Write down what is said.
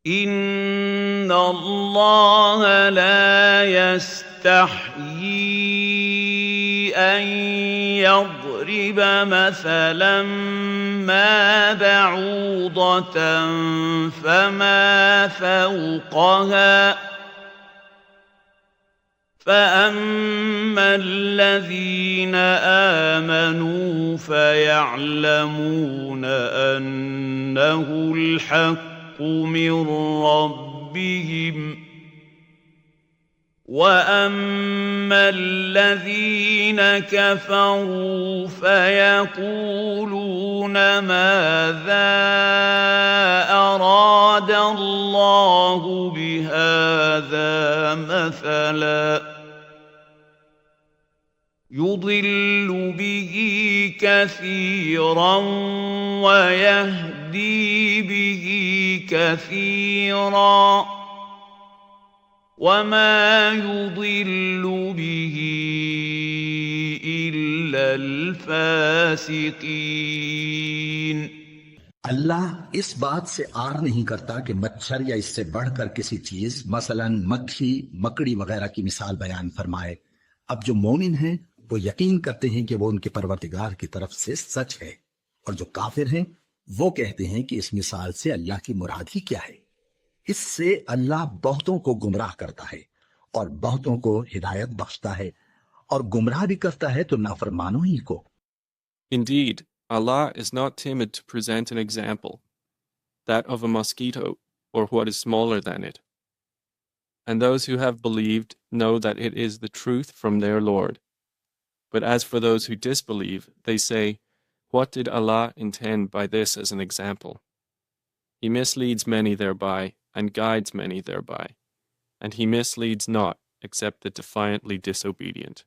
إن الله لا يستحيي أن يضرب مثلا ما بعوضة فما فوقها فأما الذين آمنوا فيعلمون أنه الحق من ربهم وأما الذين كفروا فيقولون ماذا أراد الله بهذا مثلا يضل به كثيرا ويهدي به كثيرا وما يضل به إلا الفاسقين. अल्लाह इस बात से आर नहीं करता कि मच्छर या इससे बढ़कर किसी चीज मसलन मक्खी मकड़ी वगैरह की मिसाल बयान फरमाए। अब जो मोमिन हैं वो यकीन करते हैं कि वो उनके परवरदिगार की तरफ से सच है, और जो काफिर हैं वो कहते हैं कि इस मिसाल से अल्लाह की मुराद ही क्या है। इससे अल्लाह बहुतों को गुमराह करता है और बहुतों को हिदायत बख्शता है, और गुमराह भी करता है तो नाफरमानों ही को। Indeed, Allah is not timid to present an example, that of a mosquito or what is smaller than it. And those who have believed know that it is the truth from their Lord. But as for those who disbelieve, they say, what did Allah intend by this as an example? He misleads many thereby, and guides many thereby, and he misleads not except the defiantly disobedient.